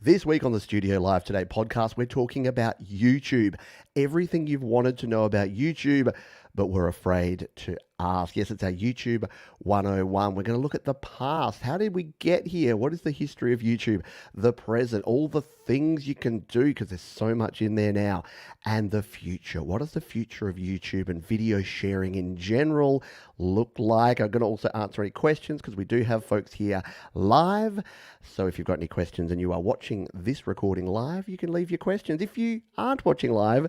This week on the Studio Live Today podcast, we're talking about YouTube. Everything you've wanted to know about YouTube, but we're afraid to ask. Yes, it's our YouTube 101. We're going to look at the past. How did we get here? What is the history of YouTube? The present, all the things you can do, because there's so much in there now. And the future. What does the future of YouTube and video sharing in general look like? I'm going to also answer any questions because we do have folks here live. So if you've got any questions and you are watching this recording live, you can leave your questions. If you aren't watching live,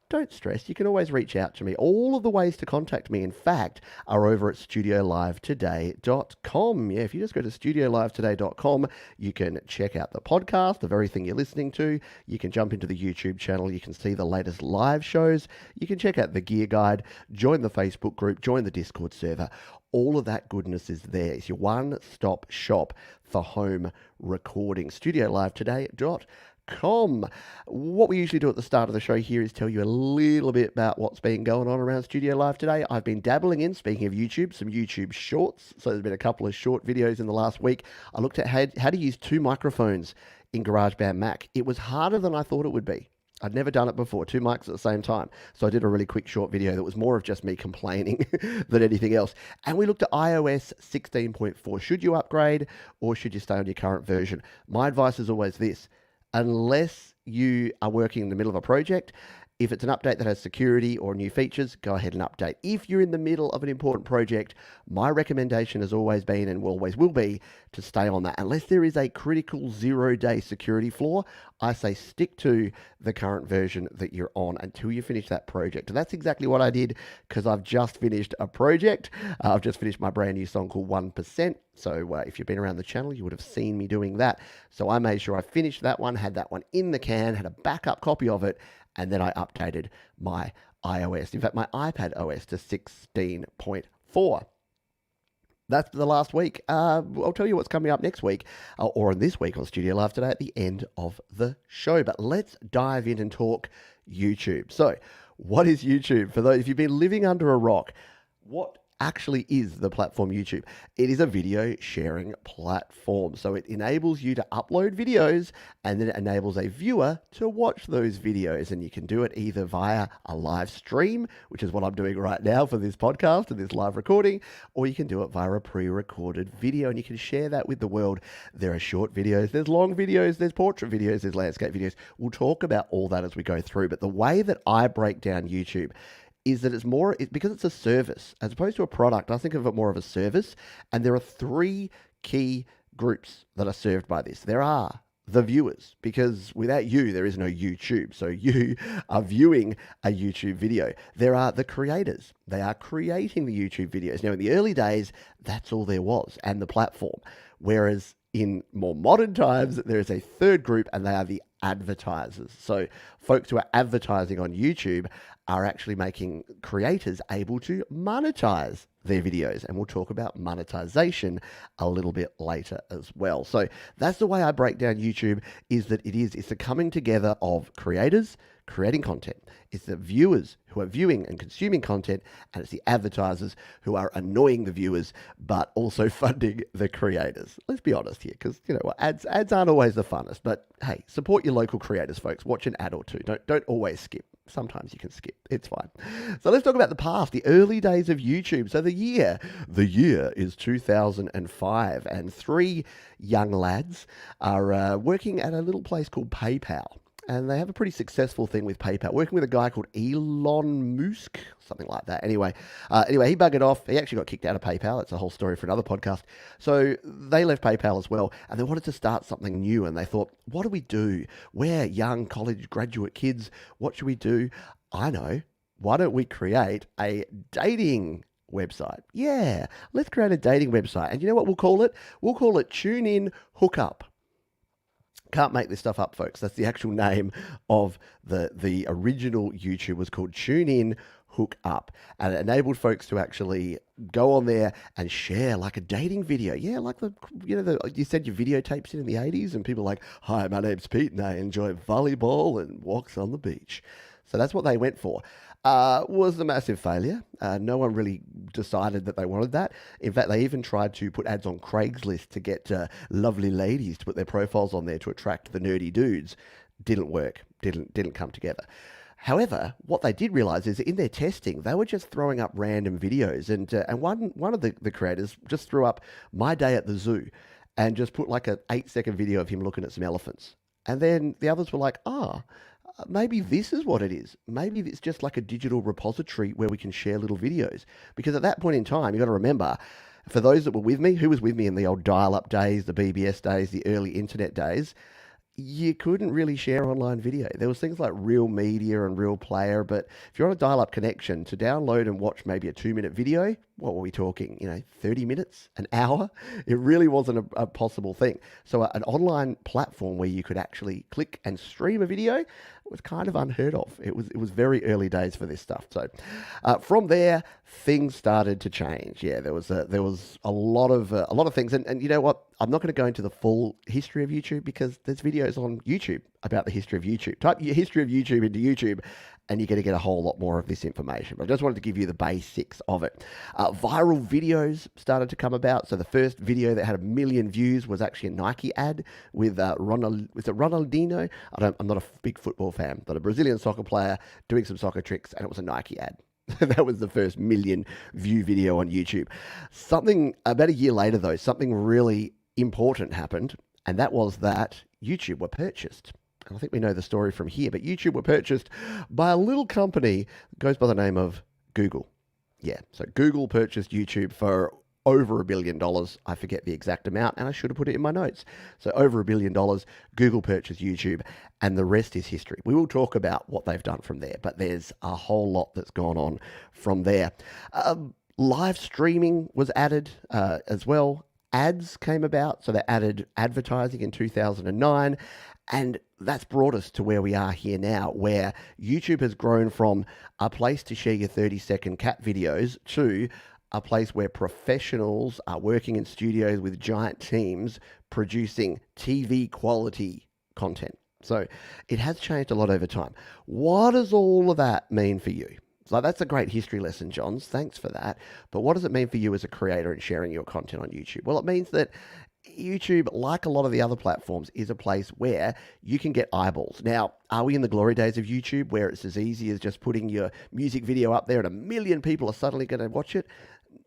don't stress. You can always reach out to me. All of the ways to contact me, in fact, are over at studiolivetoday.com. Yeah, if you just go to studiolivetoday.com, you can check out the podcast, the very thing you're listening to. You can jump into the YouTube channel. You can see the latest live shows. You can check out the gear guide, join the Facebook group, join the Discord server. All of that goodness is there. It's your one-stop shop for home recording. Studiolivetoday.com. What we usually do at the start of the show here is tell you a little bit about what's been going on around Studio Live today. I've been dabbling in, speaking of YouTube, some YouTube shorts. So there's been a couple of short videos in the last week. I looked at how to use two microphones in GarageBand Mac. It was harder than I thought it would be. I'd never done it before, two mics at the same time. So I did a really quick short video that was more of just me complaining than anything else. And we looked at iOS 16.4. Should you upgrade or should you stay on your current version? My advice is always this. Unless you are working in the middle of a project, if it's an update that has security or new features, go ahead and update. If you're in the middle of an important project, my recommendation has always been and always will be to stay on that. Unless there is a critical 0-day security flaw, I say stick to the current version that you're on until you finish that project. And that's exactly what I did because I've just finished a project. I've just finished my brand new song called 1%. So if you've been around the channel, you would have seen me doing that. So I made sure I finished that one, had that one in the can, had a backup copy of it, and then I updated my iOS, in fact, my iPad OS to 16.4. That's the last week. I'll tell you what's coming up next week, or this week on Studio Live Today at the end of the show. But let's dive in and talk YouTube. So, what is YouTube? For those, if you've been living under a rock, what actually is the platform YouTube? It is a video sharing platform. So it enables you to upload videos and then it enables a viewer to watch those videos. And you can do it either via a live stream, which is what I'm doing right now for this podcast and this live recording, or you can do it via a pre-recorded video and you can share that with the world. There are short videos, there's long videos, there's portrait videos, there's landscape videos. We'll talk about all that as we go through. But the way that I break down YouTube is that because it's a service as opposed to a product. I think of it more of a service, and there are three key groups that are served by this. There are the viewers, because without you, there is no YouTube. So you are viewing a YouTube video. There are the creators. They are creating the YouTube videos. Now, in the early days, that's all there was, and the platform. Whereas in more modern times, there is a third group, and they are the advertisers. So folks who are advertising on YouTube are actually making creators able to monetize their videos. And we'll talk about monetization a little bit later as well. So that's the way I break down YouTube, is that it's the coming together of creators creating content. It's the viewers who are viewing and consuming content, and it's the advertisers who are annoying the viewers, but also funding the creators. Let's be honest here, because ads aren't always the funnest. But hey, support your local creators, folks. Watch an ad or two. Don't always skip. Sometimes you can skip. It's fine. So let's talk about the past, the early days of YouTube. So the year is 2005, and three young lads are working at a little place called PayPal. And they have a pretty successful thing with PayPal, working with a guy called Elon Musk, something like that. Anyway, he buggered off. He actually got kicked out of PayPal. It's a whole story for another podcast. So they left PayPal as well, and they wanted to start something new. And they thought, what do we do? We're young college graduate kids. What should we do? I know. Why don't we create a dating website? Yeah, let's create a dating website. And you know what we'll call it? We'll call it Tune In Hookup. Can't make this stuff up, folks. That's the actual name of the original YouTube. Was called Tune In Hook Up, and it enabled folks to actually go on there and share like a dating video. Yeah, like you send your videotapes in the 80s, and people are like, "Hi, my name's Pete, and I enjoy volleyball and walks on the beach." So that's what they went for. was a massive failure. No one really decided that they wanted that. In fact, they even tried to put ads on Craigslist to get lovely ladies to put their profiles on there to attract the nerdy dudes. Didn't work. Didn't come together. However, what they did realize is that in their testing, they were just throwing up random videos. And one of the creators just threw up my day at the zoo and just put like an 8-second video of him looking at some elephants. And then the others were like, maybe this is what it is. Maybe it's just like a digital repository where we can share little videos. Because at that point in time, you've got to remember, for those that were with me, who was with me in the old dial-up days, the BBS days, the early internet days, you couldn't really share online video. There was things like Real Media and Real Player, but if you're on a dial-up connection, to download and watch maybe a 2-minute video, what were we talking? 30 minutes, an hour? It really wasn't a possible thing. So an online platform where you could actually click and stream a video was kind of unheard of. It was very early days for this stuff. So from there, things started to change. Yeah, there was a lot of things, and you know what? I'm not going to go into the full history of YouTube because there's videos on YouTube about the history of YouTube. Type your history of YouTube into YouTube, and you're going to get a whole lot more of this information. But I just wanted to give you the basics of it. Viral videos started to come about. So the first video that had 1 million views was actually a Nike ad with Ronaldinho? I'm not a big football fan, but a Brazilian soccer player doing some soccer tricks, and it was a Nike ad. That was the first 1 million view video on YouTube. Something about a year later, though, something really important happened, and that was that YouTube were purchased. And I think we know the story from here, but YouTube were purchased by a little company that goes by the name of Google. Yeah, so Google purchased YouTube for over $1 billion. I forget the exact amount, and I should have put it in my notes. So over $1 billion, Google purchased YouTube, and the rest is history. We will talk about what they've done from there, but there's a whole lot that's gone on from there. Live streaming was added as well. Ads came about, so they added advertising in 2009, and that's brought us to where we are here now, where YouTube has grown from a place to share your 30-second cat videos to a place where professionals are working in studios with giant teams producing TV quality content. So it has changed a lot over time. What does all of that mean for you? So that's a great history lesson, Johns. Thanks for that. But what does it mean for you as a creator and sharing your content on YouTube? Well, it means that YouTube, like a lot of the other platforms, is a place where you can get eyeballs. Now, are we in the glory days of YouTube where it's as easy as just putting your music video up there and 1 million people are suddenly going to watch it?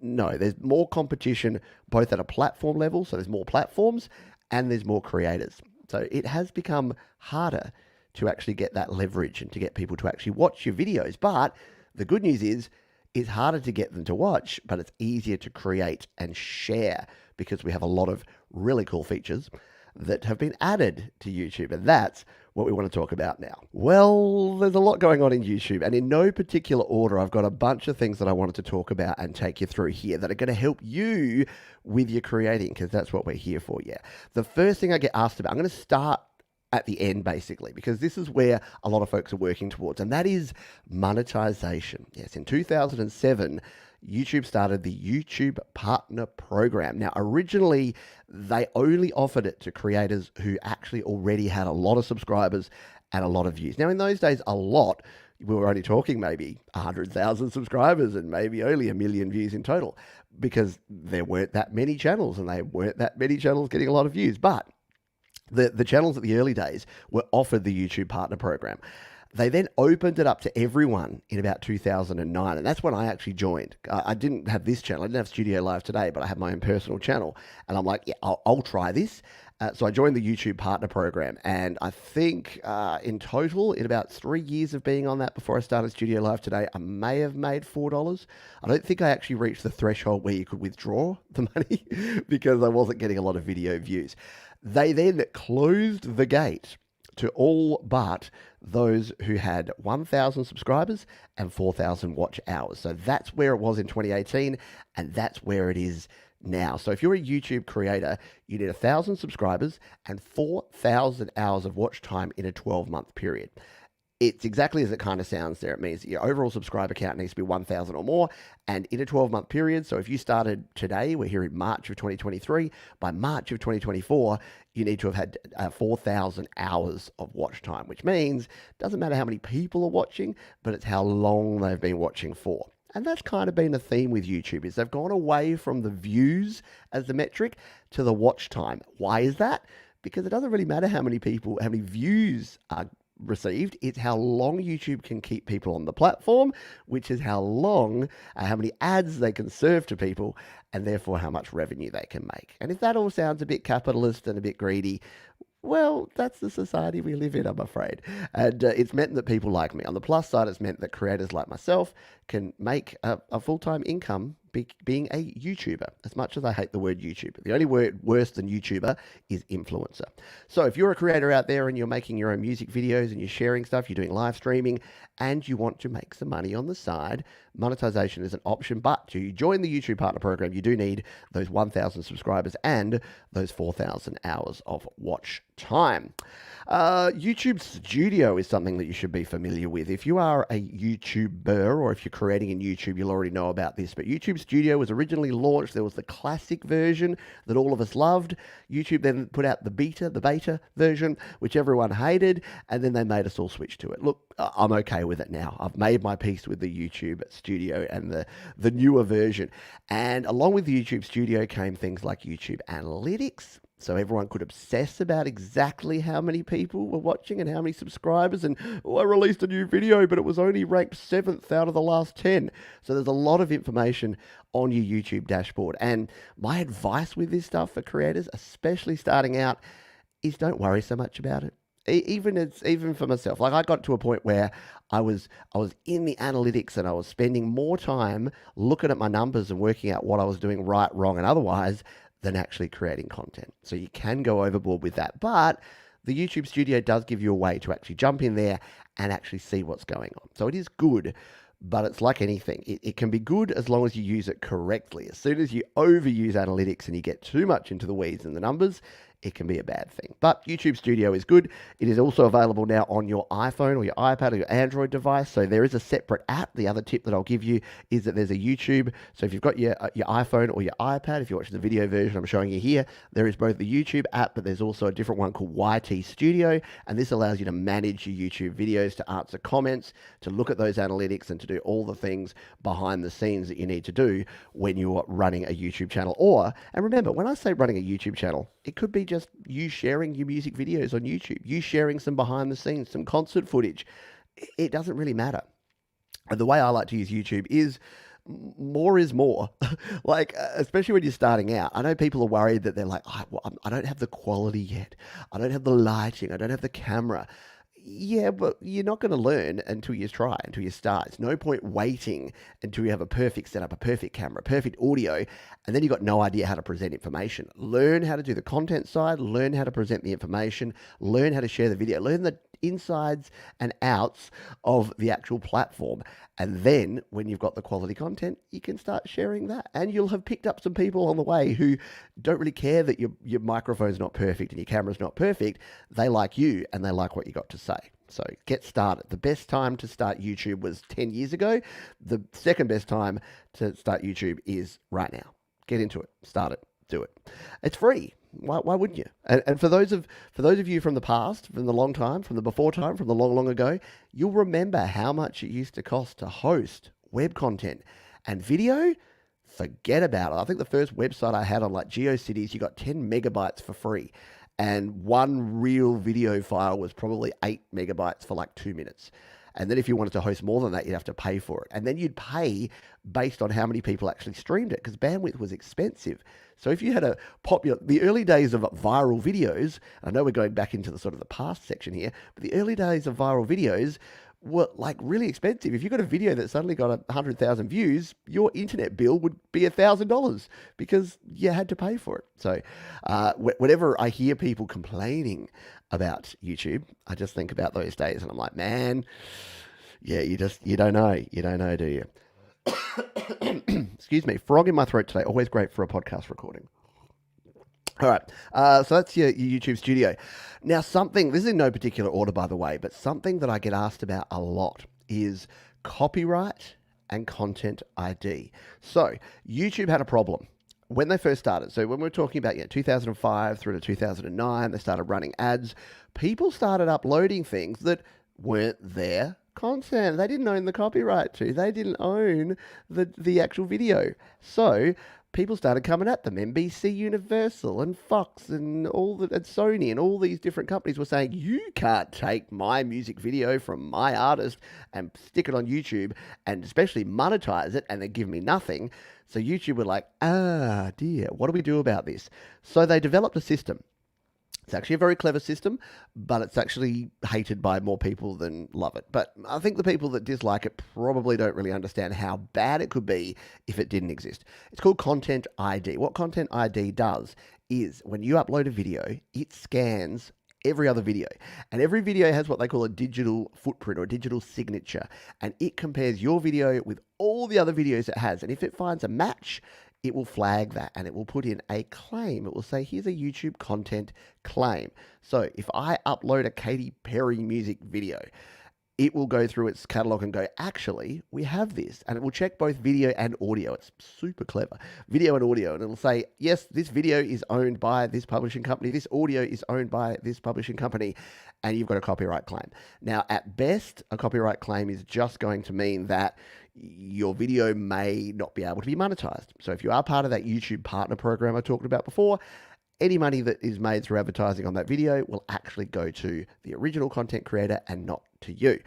No, there's more competition both at a platform level, so there's more platforms, and there's more creators. So it has become harder to actually get that leverage and to get people to actually watch your videos. But the good news is it's harder to get them to watch, but it's easier to create and share because we have a lot of really cool features that have been added to YouTube. And that's what we want to talk about now. Well, there's a lot going on in YouTube, and in no particular order, I've got a bunch of things that I wanted to talk about and take you through here that are going to help you with your creating, because that's what we're here for, yeah. The first thing I get asked about, I'm going to start at the end, basically, because this is where a lot of folks are working towards, and that is monetization. Yes, in 2007, YouTube started the YouTube Partner Program. Now, originally, they only offered it to creators who actually already had a lot of subscribers and a lot of views. Now, in those days, a lot, we were only talking maybe 100,000 subscribers and maybe only 1 million views in total, because there weren't that many channels, and they weren't that many channels getting a lot of views. But the channels at the early days were offered the YouTube Partner Program. They then opened it up to everyone in about 2009, and that's when I actually joined. I didn't have this channel. I didn't have Studio Live Today, but I had my own personal channel, and I'm like, yeah, I'll try this. So I joined the YouTube Partner Program, and I think in total, in about 3 years of being on that before I started Studio Live Today, I may have made $4. I don't think I actually reached the threshold where you could withdraw the money because I wasn't getting a lot of video views. They then closed the gate to all but those who had 1,000 subscribers and 4,000 watch hours. So that's where it was in 2018, and that's where it is now. So if you're a YouTube creator, you need 1,000 subscribers and 4,000 hours of watch time in a 12-month period. It's exactly as it kind of sounds there. It means that your overall subscriber count needs to be 1,000 or more. And in a 12-month period, so if you started today, we're here in March of 2023, by March of 2024, you need to have had 4,000 hours of watch time, which means it doesn't matter how many people are watching, but it's how long they've been watching for. And that's kind of been a theme with YouTube, is they've gone away from the views as the metric to the watch time. Why is that? Because it doesn't really matter how many views are received. It's how long YouTube can keep people on the platform, which is how many ads they can serve to people, and therefore how much revenue they can make. And if that all sounds a bit capitalist and a bit greedy, well, that's the society we live in, I'm afraid. And it's meant that people like me. On the plus side, it's meant that creators like myself can make a full-time income being a YouTuber, as much as I hate the word YouTuber. The only word worse than YouTuber is influencer. So if you're a creator out there and you're making your own music videos and you're sharing stuff, you're doing live streaming, and you want to make some money on the side, monetization is an option. But to join the YouTube Partner Program, you do need those 1,000 subscribers and those 4,000 hours of watch time. YouTube Studio is something that you should be familiar with. If you are a YouTuber or if you're creating in YouTube, you'll already know about this. But YouTube Studio was originally launched. There was the classic version that all of us loved. YouTube then put out the beta version, which everyone hated, and then they made us all switch to it. Look, I'm okay with it now. I've made my peace with the YouTube Studio and the newer version. And along with the YouTube Studio came things like YouTube Analytics. So everyone could obsess about exactly how many people were watching and how many subscribers. And I released a new video, but it was only ranked 7th out of the last 10. So there's a lot of information on your YouTube dashboard. And my advice with this stuff for creators, especially starting out, is don't worry so much about it. Even for myself, like I got to a point where I was in the analytics and I was spending more time looking at my numbers and working out what I was doing right, wrong, and otherwise than actually creating content. So you can go overboard with that. But the YouTube Studio does give you a way to actually jump in there and actually see what's going on. So it is good, but it's like anything. It can be good as long as you use it correctly. As soon as you overuse analytics and you get too much into the weeds and the numbers, it can be a bad thing. But YouTube Studio is good. It is also available now on your iPhone or your iPad or your Android device. So there is a separate app. The other tip that I'll give you is that there's a YouTube. So if you've got your iPhone or your iPad, if you're watching the video version I'm showing you here, there is both the YouTube app, but there's also a different one called YT Studio. And this allows you to manage your YouTube videos, to answer comments, to look at those analytics, and to do all the things behind the scenes that you need to do when you're running a YouTube channel. And remember, when I say running a YouTube channel, it could be just you sharing your music videos on YouTube, you sharing some behind the scenes, some concert footage. It doesn't really matter. And the way I like to use YouTube is more is more. Like, especially when you're starting out. I know people are worried that they're like, I don't have the quality yet. I don't have the lighting. I don't have the camera. Yeah, but you're not going to learn until you try, until you start. It's no point waiting until you have a perfect setup, a perfect camera, perfect audio, and then you've got no idea how to present information. Learn how to do the content side, learn how to present the information, learn how to share the video, learn the insides and outs of the actual platform. And then when you've got the quality content, you can start sharing that. And you'll have picked up some people on the way who don't really care that your microphone's not perfect and your camera's not perfect. They like you and they like what you got to say. So get started. The best time to start YouTube was 10 years ago. The second best time to start YouTube is right now. Get into it. Start it. Do it. It's free. Why wouldn't you? And for those of you from the past, from the long time, from the before time, from the long ago, you'll remember how much it used to cost to host web content and video. Forget about it. I think the first website I had on like GeoCities, you got 10 megabytes for free. And one real video file was probably 8 megabytes for like 2 minutes. And then if you wanted to host more than that, you'd have to pay for it. And then you'd pay based on how many people actually streamed it, because bandwidth was expensive. So if you had the early days of viral videos, I know we're going back into the sort of the past section here, but the early days of viral videos were like really expensive. If you got a video that suddenly got 100,000 views, your internet bill would be $1,000 because you had to pay for it. So whenever I hear people complaining about YouTube, I just think about those days and I'm like, man, yeah, you don't know, do you? Excuse me, frog in my throat today. Always great for a podcast recording. All right. So that's your YouTube studio. Now, this is in no particular order, by the way, but something that I get asked about a lot is copyright and content ID. So YouTube had a problem when they first started. So when we're talking about 2005 through to 2009, they started running ads. People started uploading things that weren't their content. They didn't own the copyright to. They didn't own the actual video. So people started coming at them. NBC Universal and Fox and and Sony and all these different companies were saying, you can't take my music video from my artist and stick it on YouTube and especially monetize it and then give me nothing. So YouTube were like, dear, what do we do about this? So they developed a system. It's actually a very clever system, but it's actually hated by more people than love it. But I think the people that dislike it probably don't really understand how bad it could be if it didn't exist. It's called Content ID. What Content ID does is when you upload a video, it scans every other video. And every video has what they call a digital footprint or a digital signature. And it compares your video with all the other videos it has. And if it finds a match, it will flag that and it will put in a claim. It will say, here's a YouTube content claim. So if I upload a Katy Perry music video, it will go through its catalog and go, actually, we have this. And it will check both video and audio. It's super clever. Video and audio. And it'll say, yes, this video is owned by this publishing company. This audio is owned by this publishing company. And you've got a copyright claim. Now, at best, a copyright claim is just going to mean that your video may not be able to be monetized. So if you are part of that YouTube partner program I talked about before, any money that is made through advertising on that video will actually go to the original content creator and not to you.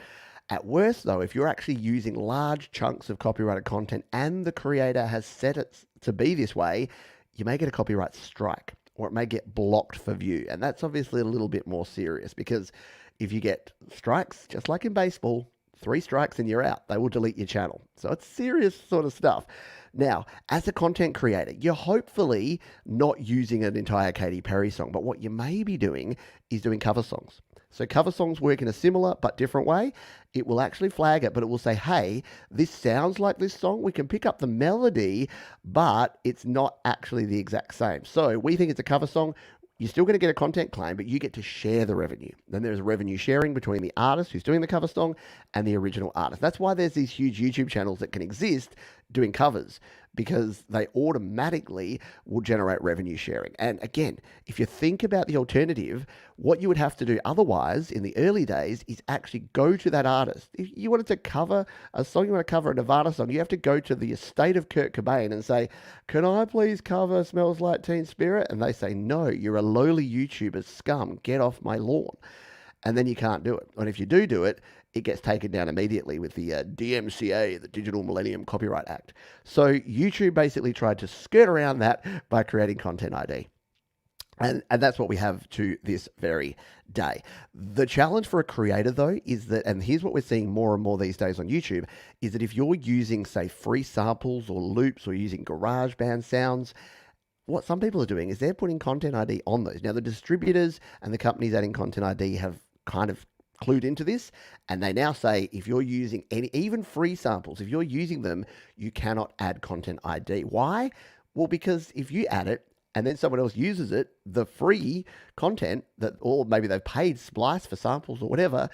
At worst, though, if you're actually using large chunks of copyrighted content and the creator has set it to be this way, you may get a copyright strike or it may get blocked for view. And that's obviously a little bit more serious because if you get strikes, just like in baseball, 3 strikes and you're out. They will delete your channel. So it's serious sort of stuff. Now, as a content creator, you're hopefully not using an entire Katy Perry song, but what you may be doing is doing cover songs. So cover songs work in a similar but different way. It will actually flag it, but it will say, hey, this sounds like this song. We can pick up the melody, but it's not actually the exact same. So we think it's a cover song. You're still going to get a content claim, but you get to share the revenue. Then there's revenue sharing between the artist who's doing the cover song and the original artist. That's why there's these huge YouTube channels that can exist doing covers, because they automatically will generate revenue sharing. And again, if you think about the alternative, what you would have to do otherwise in the early days is actually go to that artist. If you wanted to cover a song, you want to cover a Nirvana song, you have to go to the estate of Kurt Cobain and say, can I please cover Smells Like Teen Spirit? And they say, no, you're a lowly YouTuber scum. Get off my lawn. And then you can't do it. And if you do it, it gets taken down immediately with the DMCA, the Digital Millennium Copyright Act. So YouTube basically tried to skirt around that by creating Content ID. And that's what we have to this very day. The challenge for a creator, though, is that, and here's what we're seeing more and more these days on YouTube, is that if you're using, say, free samples or loops or using GarageBand sounds, what some people are doing is they're putting Content ID on those. Now, the distributors and the companies adding Content ID have kind of clued into this, and they now say if you're using even free samples, if you're using them, you cannot add Content ID. Why? Well, because if you add it and then someone else uses it, the free content that, or maybe they've paid Splice for samples or whatever,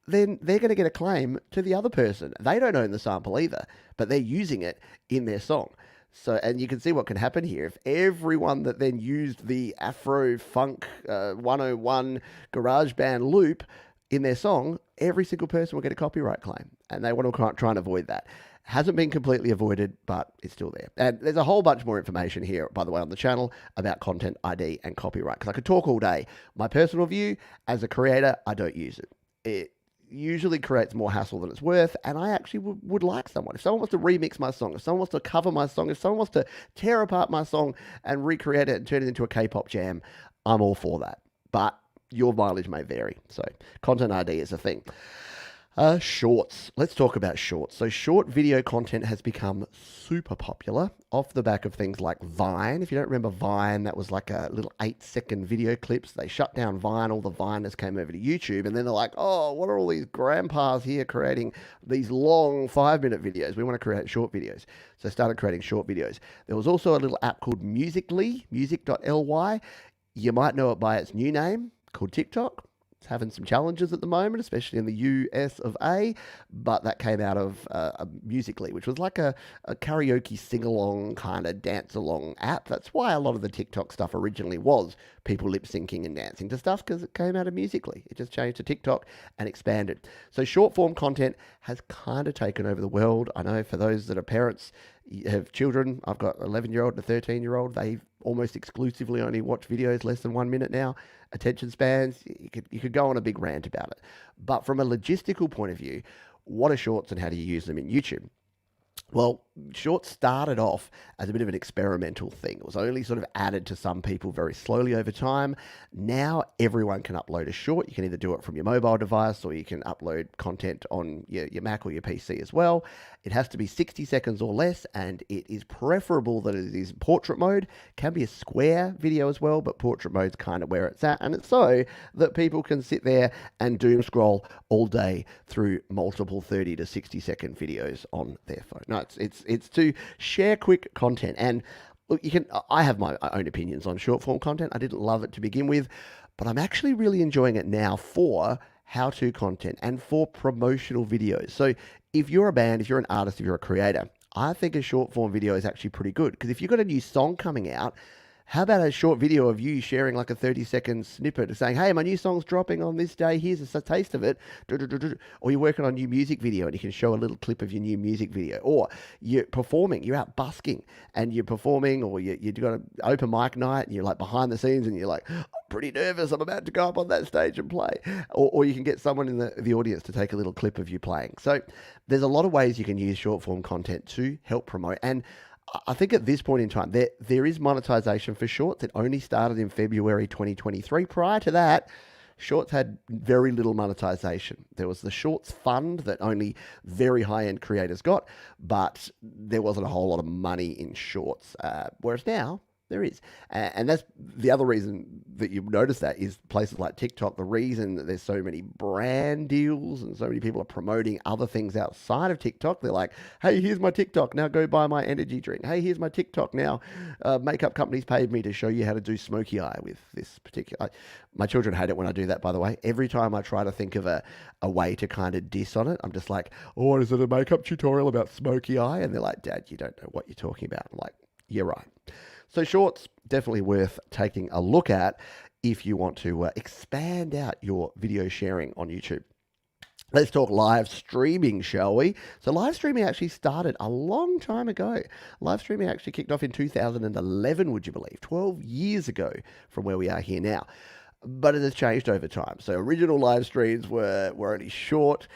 then they're going to get a claim to the other person. They don't own the sample either, but they're using it in their song. So, and you can see what can happen here. If everyone that then used the Afro Funk 101 GarageBand loop in their song, every single person will get a copyright claim. And they want to try and avoid that. Hasn't been completely avoided, but it's still there. And there's a whole bunch more information here, by the way, on the channel about Content ID and copyright, because I could talk all day. My personal view, as a creator, I don't use it. It usually creates more hassle than it's worth, and I actually would like someone. If someone wants to remix my song, if someone wants to cover my song, if someone wants to tear apart my song and recreate it and turn it into a K-pop jam, I'm all for that. But your mileage may vary. So Content ID is a thing. Shorts. Let's talk about shorts. So, short video content has become super popular off the back of things like Vine. If you don't remember Vine, that was like a little 8-second video clips. They shut down Vine. All the Viners came over to YouTube, and then they're like, oh, what are all these grandpas here creating these long 5-minute videos? We want to create short videos. So, I started creating short videos. There was also a little app called Musical.ly, music.ly. You might know it by its new name called TikTok. It's having some challenges at the moment, especially in the US of A, but that came out of Musical.ly, which was like a karaoke sing-along kind of dance-along app. That's why a lot of the TikTok stuff originally was people lip-syncing and dancing to stuff, because it came out of Musical.ly. It just changed to TikTok and expanded. So short-form content has kind of taken over the world. I know for those that are parents, have children, I've got an 11-year-old and a 13-year-old, they almost exclusively only watch videos less than 1 minute now. Attention spans, you could go on a big rant about it. But from a logistical point of view, what are shorts and how do you use them in YouTube? Well, shorts started off as a bit of an experimental thing. It was only sort of added to some people very slowly over time. Now everyone can upload a short. You can either do it from your mobile device or you can upload content on your Mac or your PC as well. It has to be 60 seconds or less, and it is preferable that it is portrait mode. Can be a square video as well, but portrait mode's kind of where it's at. And it's so that people can sit there and doom scroll all day through multiple 30 to 60 second videos on their phone. No, it's to share quick content. And look, I have my own opinions on short form content. I didn't love it to begin with, but I'm actually really enjoying it now for how-to content and for promotional videos. So if you're a band, if you're an artist, if you're a creator, I think a short form video is actually pretty good, because if you've got a new song coming out, how about a short video of you sharing like a 30-second snippet of saying, hey, my new song's dropping on this day, here's a taste of it. Or you're working on a new music video and you can show a little clip of your new music video. Or you're performing, you're out busking and you're performing, or you've got an open mic night and you're like behind the scenes and you're like, I'm pretty nervous, I'm about to go up on that stage and play. Or you can get someone in the audience to take a little clip of you playing. So there's a lot of ways you can use short form content to help promote. And I think at this point in time, there is monetization for shorts. It only started in February 2023. Prior to that, shorts had very little monetization. There was the shorts fund that only very high-end creators got, but there wasn't a whole lot of money in shorts. Whereas now, there is. And that's the other reason that you notice that is places like TikTok. The reason that there's so many brand deals and so many people are promoting other things outside of TikTok. They're like, hey, here's my TikTok. Now go buy my energy drink. Hey, here's my TikTok. Now makeup companies paid me to show you how to do smoky eye with this particular. My children hate it when I do that, by the way. Every time I try to think of a way to kind of diss on it, I'm just like, oh, is it a makeup tutorial about smoky eye? And they're like, Dad, you don't know what you're talking about. I'm like, you're right. So shorts, definitely worth taking a look at if you want to expand out your video sharing on YouTube. Let's talk live streaming, shall we? So live streaming actually started a long time ago. Live streaming actually kicked off in 2011, would you believe? 12 years ago from where we are here now. But it has changed over time. So original live streams were only short.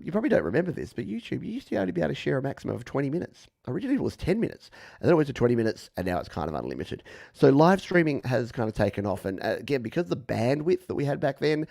You probably don't remember this, but YouTube, you used to only be able to share a maximum of 20 minutes. Originally it was 10 minutes, and then it went to 20 minutes, and now it's kind of unlimited. So live streaming has kind of taken off. And again, because the bandwidth that we had back then,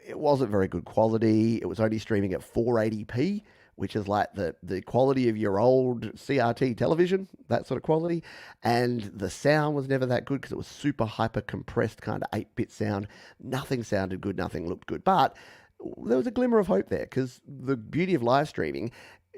it wasn't very good quality. It was only streaming at 480p, which is like the quality of your old CRT television, that sort of quality. And the sound was never that good because it was super hyper compressed kind of 8-bit sound. Nothing sounded good, nothing looked good. But there was a glimmer of hope there, because the beauty of live streaming,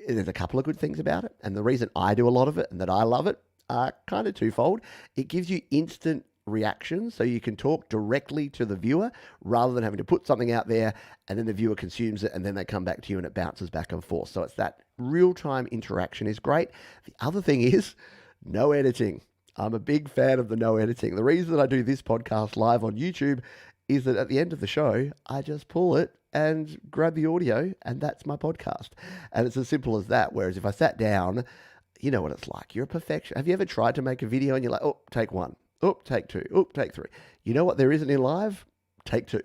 there's a couple of good things about it. And the reason I do a lot of it and that I love it are kind of twofold. It gives you instant reactions, so you can talk directly to the viewer rather than having to put something out there and then the viewer consumes it and then they come back to you and it bounces back and forth. So it's that real-time interaction is great. The other thing is no editing. I'm a big fan of the no editing. The reason I do this podcast live on YouTube is that at the end of the show, I just pull it and grab the audio, and that's my podcast. And it's as simple as that. Whereas if I sat down, you know what it's like. You're a perfectionist. Have you ever tried to make a video and you're like, oh, take one. Oh, take two. Oh, take three. You know what there isn't in live? Take two.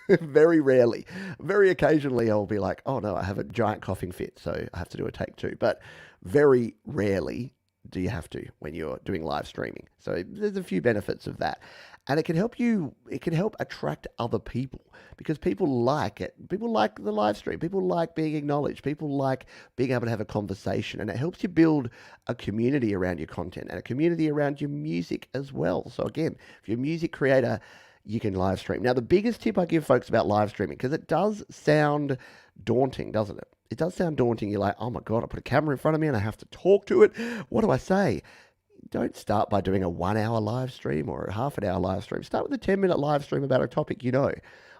Very rarely. Very occasionally I'll be like, oh no, I have a giant coughing fit, so I have to do a take two. But very rarely do you have to when you're doing live streaming. So there's a few benefits of that. And it can help attract other people because people like it. People like the live stream. People like being acknowledged. People like being able to have a conversation. And it helps you build a community around your content and a community around your music as well. So again, if you're a music creator, you can live stream. Now, the biggest tip I give folks about live streaming, because it does sound daunting, doesn't it? It does sound daunting. You're like, oh my God, I put a camera in front of me and I have to talk to it. What do I say? Don't start by doing a 1 hour live stream or a half an hour live stream. Start with a 10-minute live stream about a topic you know.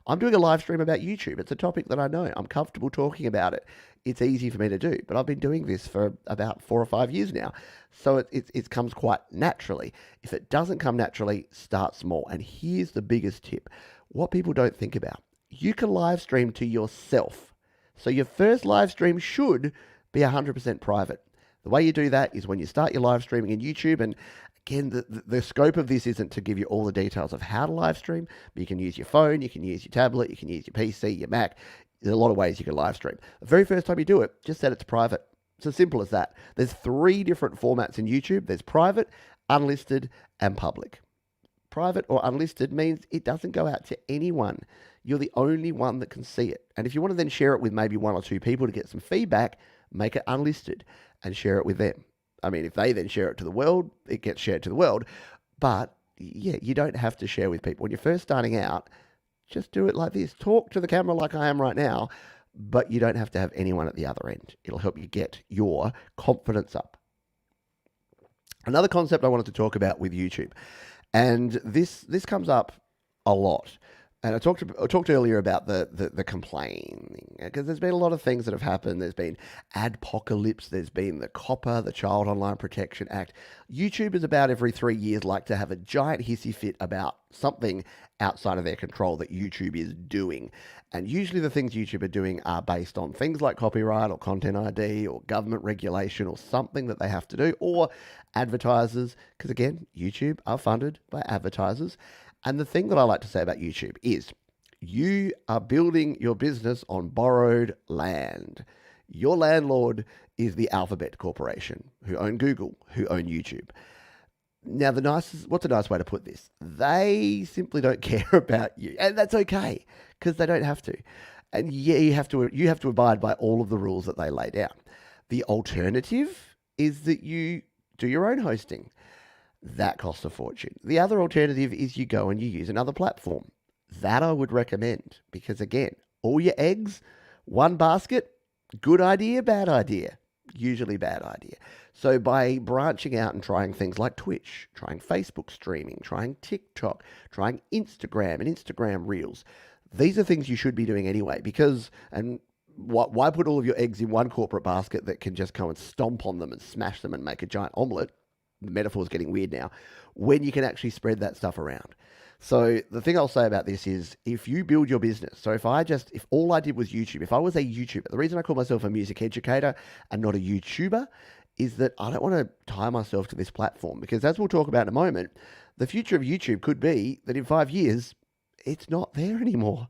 I'm doing a live stream about YouTube. It's a topic that I know. I'm comfortable talking about it. It's easy for me to do, but I've been doing this for about 4 or 5 years now. So it comes quite naturally. If it doesn't come naturally, start small. And here's the biggest tip. What people don't think about. You can live stream to yourself. So your first live stream should be 100% private. The way you do that is when you start your live streaming in YouTube, and again, the scope of this isn't to give you all the details of how to live stream, but you can use your phone, you can use your tablet, you can use your PC, your Mac. There's a lot of ways you can live stream. The very first time you do it, just set it to private. It's as simple as that. There's 3 different formats in YouTube. There's private, unlisted, and public. Private or unlisted means it doesn't go out to anyone. You're the only one that can see it. And if you want to then share it with maybe 1 or 2 people to get some feedback, make it unlisted and share it with them. I mean, if they then share it to the world, it gets shared to the world. But yeah, you don't have to share with people. When you're first starting out, just do it like this. Talk to the camera like I am right now, but you don't have to have anyone at the other end. It'll help you get your confidence up. Another concept I wanted to talk about with YouTube, and this comes up a lot. And I talked earlier about the complaining, because there's been a lot of things that have happened. There's been adpocalypse. There's been the COPPA, the Child Online Protection Act. YouTubers about every 3 years like to have a giant hissy fit about something outside of their control that YouTube is doing. And usually the things YouTube are doing are based on things like copyright or content ID or government regulation or something that they have to do, or advertisers, because again, YouTube are funded by advertisers. And the thing that I like to say about YouTube is you are building your business on borrowed land. Your landlord is the Alphabet Corporation, who own Google, who own YouTube. Now, what's a nice way to put this? They simply don't care about you, and that's okay because they don't have to. And yeah, you have to abide by all of the rules that they lay down. The alternative is that you do your own hosting. That costs a fortune. The other alternative is you go and you use another platform. That I would recommend because, again, all your eggs, one basket, good idea, bad idea, usually bad idea. So by branching out and trying things like Twitch, trying Facebook streaming, trying TikTok, trying Instagram and Instagram Reels, these are things you should be doing anyway because, and why put all of your eggs in one corporate basket that can just go and stomp on them and smash them and make a giant omelette? The metaphor is getting weird now, when you can actually spread that stuff around. So the thing I'll say about this is if you build your business, so if all I did was YouTube, if I was a YouTuber, the reason I call myself a music educator and not a YouTuber is that I don't want to tie myself to this platform because as we'll talk about in a moment, the future of YouTube could be that in 5 years, it's not there anymore.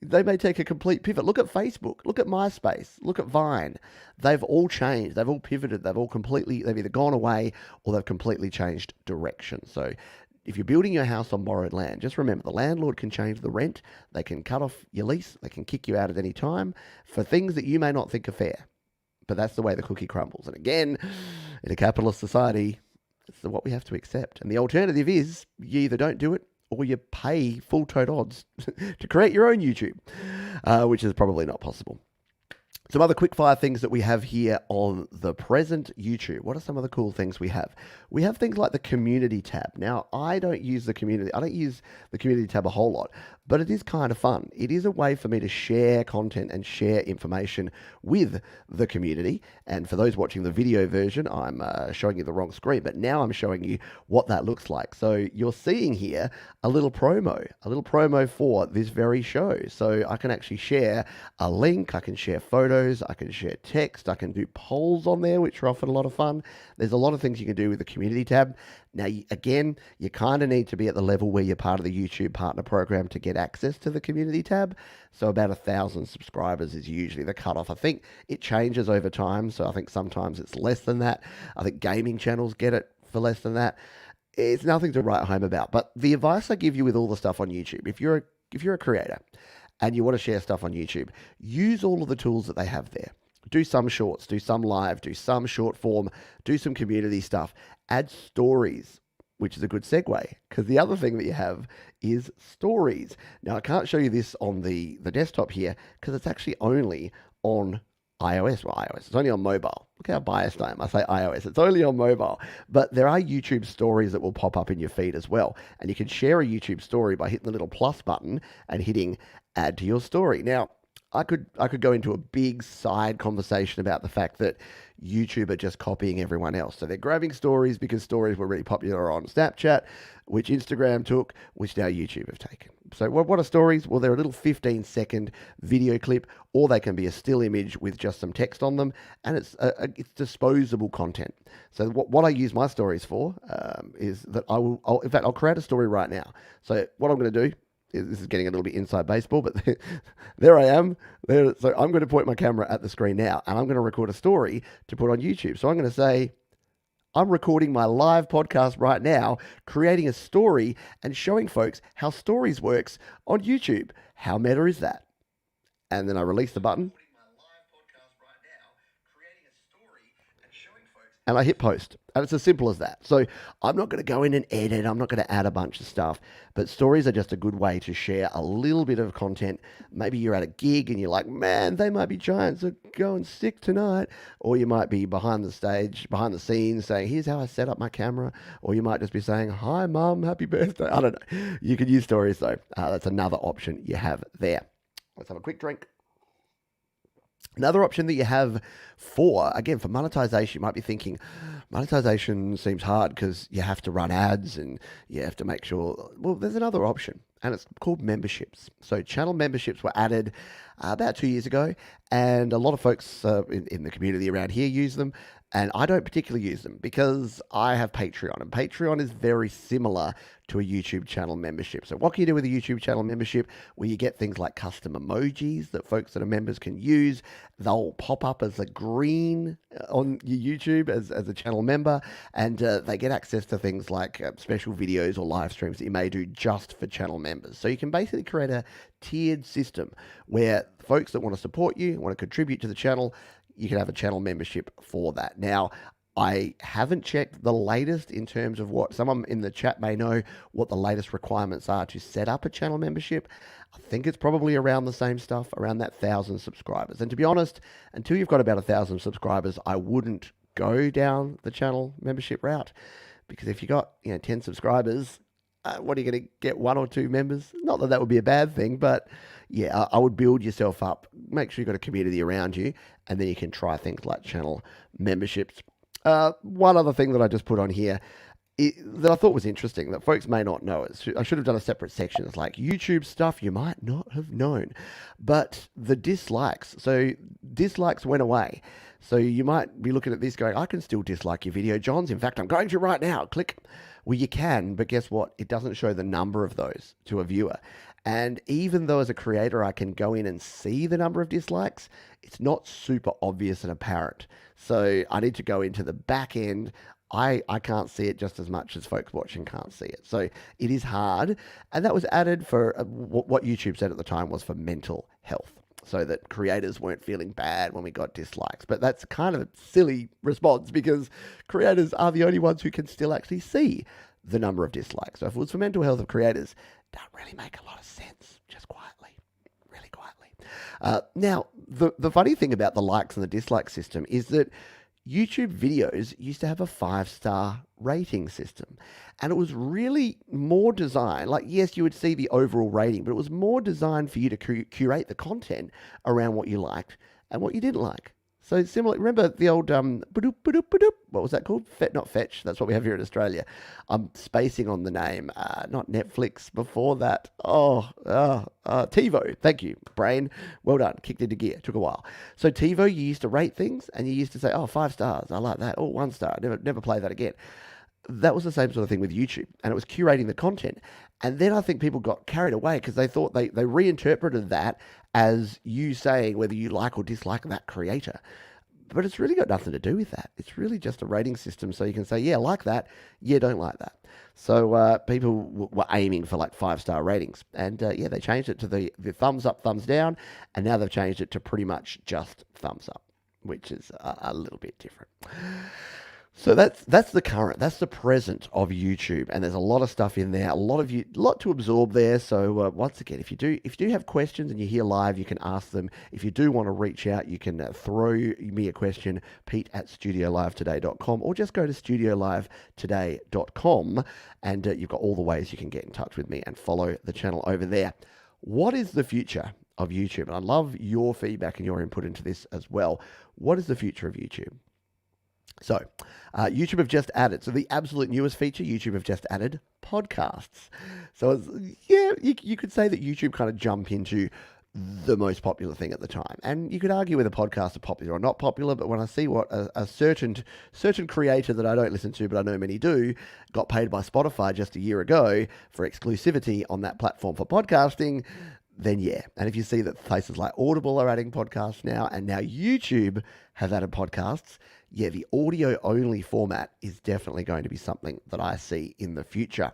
They may take a complete pivot. Look at Facebook. Look at MySpace. Look at Vine. They've all changed. They've all pivoted. They've either gone away or they've completely changed direction. So if you're building your house on borrowed land, just remember the landlord can change the rent. They can cut off your lease. They can kick you out at any time for things that you may not think are fair. But that's the way the cookie crumbles. And again, in a capitalist society, it's what we have to accept. And the alternative is you either don't do it or you pay full tote odds to create your own YouTube, which is probably not possible. Some other quick fire things that we have here on the present YouTube. What are some of the cool things we have? We have things like the community tab. Now, I don't use the community tab a whole lot, but it is kind of fun. It is a way for me to share content and share information with the community. And for those watching the video version, I'm showing you the wrong screen, but now I'm showing you what that looks like. So you're seeing here a little promo for this very show. So I can actually share a link, I can share photos, I can share text, I can do polls on there, which are often a lot of fun. There's a lot of things you can do with the community tab. Now, again, you kind of need to be at the level where you're part of the YouTube Partner Program to get access to the community tab. So about 1,000 subscribers is usually the cutoff. I think it changes over time. So I think sometimes it's less than that. I think gaming channels get it for less than that. It's nothing to write home about. But the advice I give you with all the stuff on YouTube, if you're a creator and you want to share stuff on YouTube, use all of the tools that they have there. Do some shorts, do some live, do some short form, do some community stuff. Add stories, which is a good segue, because the other thing that you have is stories. Now, I can't show you this on the desktop here because it's actually only on iOS. Well, iOS, it's only on mobile. Look how biased I am. I say iOS, it's only on mobile. But there are YouTube stories that will pop up in your feed as well. And you can share a YouTube story by hitting the little plus button and hitting add to your story. Now, I could go into a big side conversation about the fact that YouTube are just copying everyone else. So they're grabbing stories because stories were really popular on Snapchat, which Instagram took, which now YouTube have taken. So what are stories? Well, they're a little 15-second video clip, or they can be a still image with just some text on them, and it's disposable content. So what I use my stories for is that I'll create a story right now. So what I'm going to do, this is getting a little bit inside baseball, but there I am. So I'm going to point my camera at the screen now, and I'm going to record a story to put on YouTube. So I'm going to say, I'm recording my live podcast right now, creating a story and showing folks how stories works on YouTube. How meta is that? And then I release the button. And I hit post. And it's as simple as that. So I'm not going to go in and edit. I'm not going to add a bunch of stuff. But stories are just a good way to share a little bit of content. Maybe you're at a gig and you're like, man, they might be giants are going sick tonight. Or you might be behind the scenes saying, here's how I set up my camera. Or you might just be saying, hi, Mum, happy birthday. I don't know. You can use stories though. That's another option you have there. Let's have a quick drink. Another option that you have for monetization, you might be thinking, monetization seems hard because you have to run ads and you have to make sure, well, there's another option, and it's called memberships. So channel memberships were added about 2 years ago, and a lot of folks in the community around here use them. And I don't particularly use them because I have Patreon, and Patreon is very similar to a YouTube channel membership. So what can you do with a YouTube channel membership? Well, you get things like custom emojis that folks that are members can use. They'll pop up as a green on your YouTube as a channel member, and they get access to things like special videos or live streams that you may do just for channel members. So you can basically create a tiered system where folks that want to support you, want to contribute to the channel, you can have a channel membership for that. Now, I haven't checked the latest in terms of what someone in the chat may know what the latest requirements are to set up a channel membership. I think it's probably around the same stuff, around that 1,000 subscribers. And to be honest, until you've got about 1,000 subscribers, I wouldn't go down the channel membership route, because if you got 10 subscribers, what are you going to get, 1 or 2 members? Not that that would be a bad thing, but yeah, I would build yourself up. Make sure you've got a community around you, and then you can try things like channel memberships. One other thing that I just put on here that I thought was interesting that folks may not know. I should have done a separate section. It's like YouTube stuff you might not have known. But the dislikes. So dislikes went away. So you might be looking at this going, I can still dislike your video, Johns. In fact, I'm going to right now. Click. Well, you can, but guess what? It doesn't show the number of those to a viewer. And even though as a creator I can go in and see the number of dislikes, it's not super obvious and apparent. So I need to go into the back end. I can't see it just as much as folks watching can't see it. So it is hard. And that was added for what YouTube said at the time was for mental health, so that creators weren't feeling bad when we got dislikes. But that's kind of a silly response because creators are the only ones who can still actually see the number of dislikes. So if it was for mental health of creators, it don't really make a lot of sense, just quietly, really quietly. Now, the funny thing about the likes and the dislike system is that YouTube videos used to have a 5-star rating system, and it was really more designed, like, yes, you would see the overall rating, but it was more designed for you to curate the content around what you liked and what you didn't like. So similar, remember the old, ba-doop, ba-doop, ba-doop, what was that called? Not Fetch, that's what we have here in Australia. I'm spacing on the name, not Netflix, before that. TiVo, thank you, brain, well done, kicked into gear, took a while. So TiVo, you used to rate things, and you used to say, 5 stars, I like that, 1 star, never play that again. that was the same sort of thing with YouTube, and it was curating the content. And then I think people got carried away because they thought they reinterpreted that as you saying whether you like or dislike that creator. But it's really got nothing to do with that. It's really just a rating system, so you can say, yeah, like that, yeah, don't like that. So people were aiming for like 5-star ratings, and yeah, they changed it to the thumbs up, thumbs down, and now they've changed it to pretty much just thumbs up, which is a little bit different. So that's the current, that's the present of YouTube, and there's a lot of stuff in there, a lot to absorb there. So once again, if you do have questions and you're here live, you can ask them. If you do want to reach out, you can throw me a question, pete@studiolivetoday.com, or just go to studiolivetoday.com, and you've got all the ways you can get in touch with me and follow the channel over there. What is the future of YouTube? And I love your feedback and your input into this as well. What is the future of YouTube? So, YouTube have just added, so the absolute newest feature, YouTube have just added podcasts. So, you could say that YouTube kind of jumped into the most popular thing at the time. And you could argue whether podcasts are popular or not popular, but when I see what a certain creator that I don't listen to, but I know many do, got paid by Spotify just a year ago for exclusivity on that platform for podcasting, then yeah. And if you see that places like Audible are adding podcasts now, and now YouTube have added podcasts, yeah, the audio-only format is definitely going to be something that I see in the future.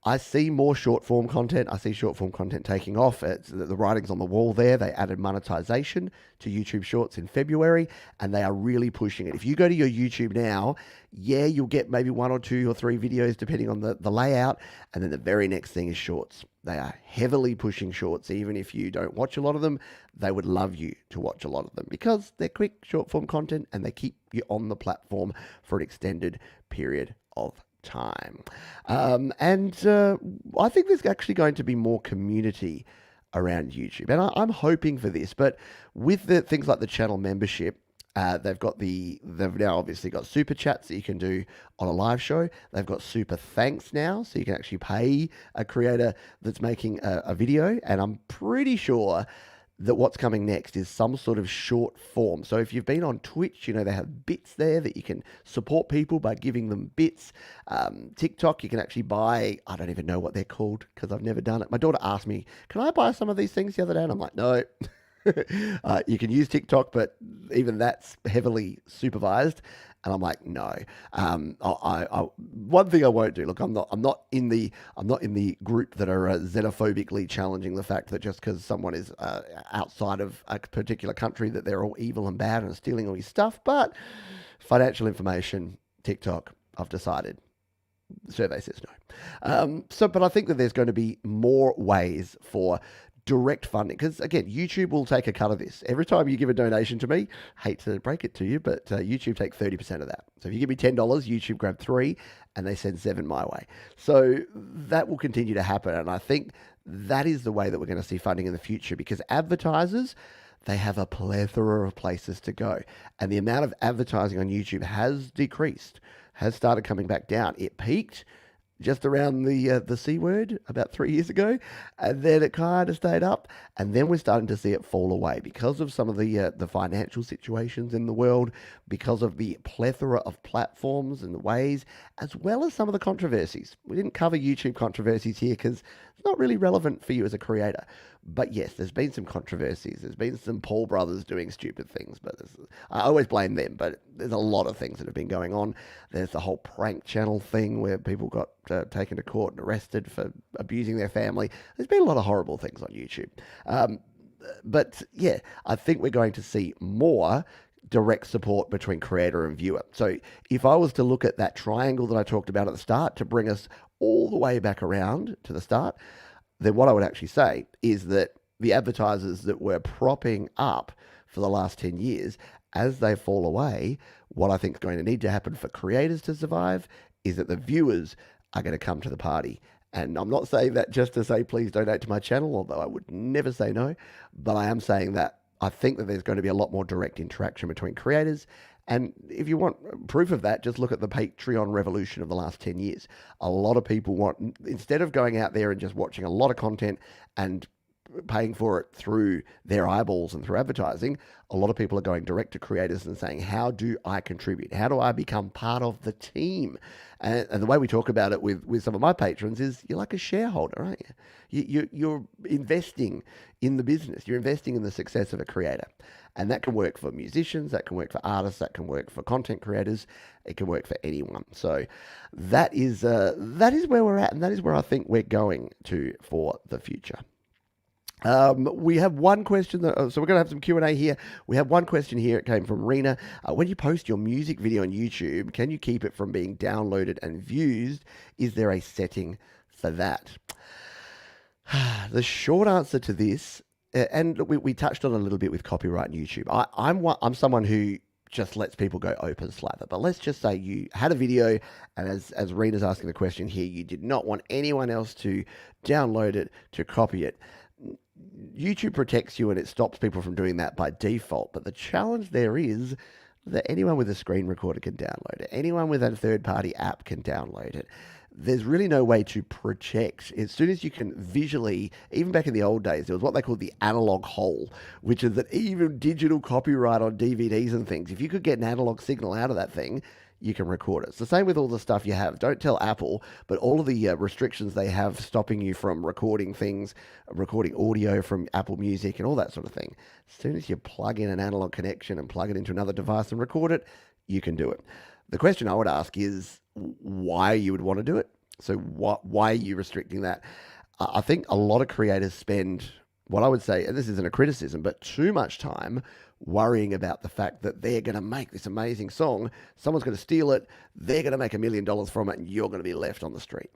I see more short-form content. I see short-form content taking off. It's the writing's on the wall there. They added monetization to YouTube Shorts in February, and they are really pushing it. If you go to your YouTube now, yeah, you'll get maybe 1 or 2 or 3 videos depending on the layout, and then the very next thing is Shorts. They are heavily pushing Shorts. Even if you don't watch a lot of them, they would love you to watch a lot of them because they're quick, short-form content, and they keep you on the platform for an extended period of time. I think there's actually going to be more community around YouTube, and I'm hoping for this. But with the things like the channel membership, they've now obviously got super chats that you can do on a live show. They've got super thanks now, so you can actually pay a creator that's making a video. And I'm pretty sure that what's coming next is some sort of short form. So if you've been on Twitch, they have bits there that you can support people by giving them bits. TikTok, you can actually buy, I don't even know what they're called because I've never done it. My daughter asked me, can I buy some of these things the other day? And I'm like, no. You can use TikTok, but even that's heavily supervised. And I'm like, no. One thing I won't do. Look, I'm not in the group that are xenophobically challenging the fact that just because someone is outside of a particular country that they're all evil and bad and stealing all your stuff. But financial information, TikTok, I've decided. The survey says no. But I think that there's going to be more ways for direct funding, because again, YouTube will take a cut of this. Every time you give a donation to me, hate to break it to you, but YouTube take 30% of that. So if you give me $10, YouTube grab 3 and they send 7 my way. So that will continue to happen, and I think that is the way that we're going to see funding in the future, because advertisers, they have a plethora of places to go, and the amount of advertising on YouTube has decreased, has started coming back down. It peaked just around the C word about 3 years ago, and then it kind of stayed up, and then we're starting to see it fall away because of some of the financial situations in the world, because of the plethora of platforms and the ways, as well as some of the controversies. We didn't cover YouTube controversies here because it's not really relevant for you as a creator. But yes, there's been some controversies. There's been some Paul brothers doing stupid things, but I always blame them. But there's a lot of things that have been going on. There's the whole prank channel thing where people got taken to court and arrested for abusing their family. There's been a lot of horrible things on YouTube. But yeah, I think we're going to see more direct support between creator and viewer. So if I was to look at that triangle that I talked about at the start to bring us all the way back around to the start, then what I would actually say is that the advertisers that were propping up for the last 10 years, as they fall away, what I think is going to need to happen for creators to survive is that the viewers are going to come to the party. And I'm not saying that just to say, please donate to my channel, although I would never say no, but I am saying that I think that there's going to be a lot more direct interaction between creators. And if you want proof of that, just look at the Patreon revolution of the last 10 years. A lot of people want, instead of going out there and just watching a lot of content and paying for it through their eyeballs and through advertising. A lot of people are going direct to creators and saying, how do I contribute? How do I become part of the team? And the way we talk about it with some of my patrons is you're like a shareholder, aren't you? You're investing in the business. You're investing in the success of a creator. And that can work for musicians, that can work for artists, that can work for content creators, it can work for anyone. So that is where we're at, and that is where I think we're going to for the future. We have one question, so we're going to have some Q&A here. We have one question here. It came from Rena. When you post your music video on YouTube, can you keep it from being downloaded and viewed? Is there a setting for that? The short answer to this, and we touched on a little bit with copyright and YouTube. I'm someone who just lets people go open slather. But let's just say you had a video, and as Rena's asking the question here, you did not want anyone else to download it, to copy it. YouTube protects you and it stops people from doing that by default. But the challenge there is that anyone with a screen recorder can download it. Anyone with a third-party app can download it. There's really no way to protect. As soon as you can visually, even back in the old days, there was what they called the analog hole, which is that even digital copyright on DVDs and things, if you could get an analog signal out of that thing, you can record it. It's the same with all the stuff you have. Don't tell Apple, but all of the restrictions they have stopping you from recording things, recording audio from Apple Music and all that sort of thing. As soon as you plug in an analog connection and plug it into another device and record it, you can do it. The question I would ask is why you would want to do it. So why are you restricting that? I think a lot of creators spend, what I would say, and this isn't a criticism, but too much time worrying about the fact that they're going to make this amazing song, someone's going to steal it, they're going to make $1 million from it, and you're going to be left on the street.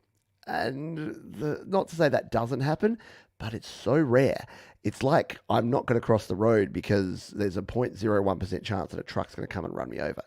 And not to say that doesn't happen, but it's so rare. It's like I'm not going to cross the road because there's a 0.01% chance that a truck's going to come and run me over.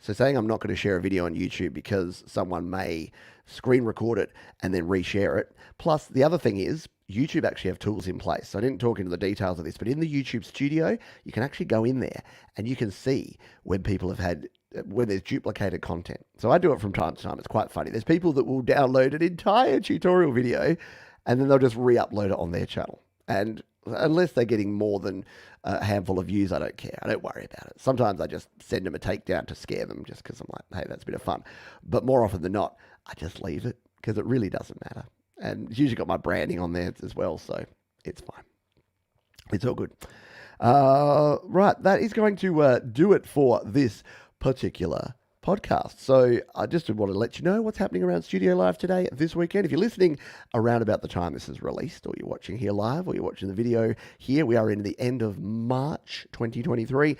So saying I'm not going to share a video on YouTube because someone may screen record it and then reshare it. Plus, the other thing is, YouTube actually have tools in place. So I didn't talk into the details of this, but in the YouTube studio, you can actually go in there and you can see when people have had, when there's duplicated content. So I do it from time to time. It's quite funny. There's people that will download an entire tutorial video and then they'll just re-upload it on their channel. And unless they're getting more than a handful of views, I don't care. I don't worry about it. Sometimes I just send them a takedown to scare them just because I'm like, hey, that's a bit of fun. But more often than not, I just leave it because it really doesn't matter. And it's usually got my branding on there as well, so it's fine. It's all good. Right, that is going to do it for this particular podcast. So I just want to let you know what's happening around Studio Live today, this weekend. If you're listening around about the time this is released, or you're watching here live, or you're watching the video here, we are in the end of March 2023.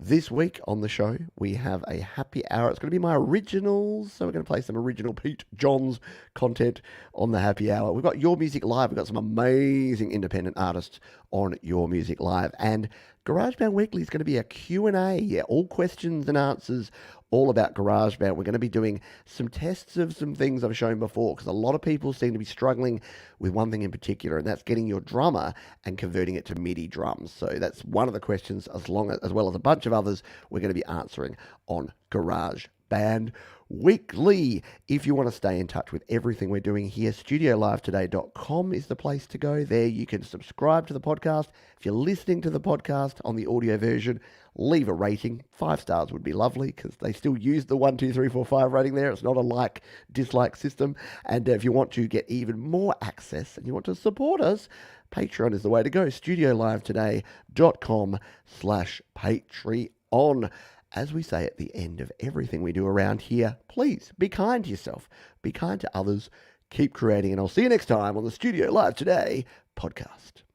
This week on the show, we have a happy hour. It's going to be my originals. So we're going to play some original Pete Johns content on the happy hour. We've got Your Music Live. We've got some amazing independent artists on Your Music Live. And GarageBand Weekly is going to be a Q&A. Yeah, all questions and answers, all about GarageBand. We're going to be doing some tests of some things I've shown before, because a lot of people seem to be struggling with one thing in particular, and that's getting your drummer and converting it to MIDI drums. So that's one of the questions, as well as a bunch of others we're going to be answering on GarageBand Weekly. If you want to stay in touch with everything we're doing here, studiolivetoday.com is the place to go. There you can subscribe to the podcast. If you're listening to the podcast on the audio version, leave a rating. 5 stars would be lovely, because they still use the 1, 2, 3, 4, 5 rating there. It's not a dislike system. And if you want to get even more access and you want to support us, Patreon is the way to go. studiolivetoday.com/Patreon. As we say at the end of everything we do around here, please be kind to yourself, be kind to others, keep creating, and I'll see you next time on the Studio Live Today podcast.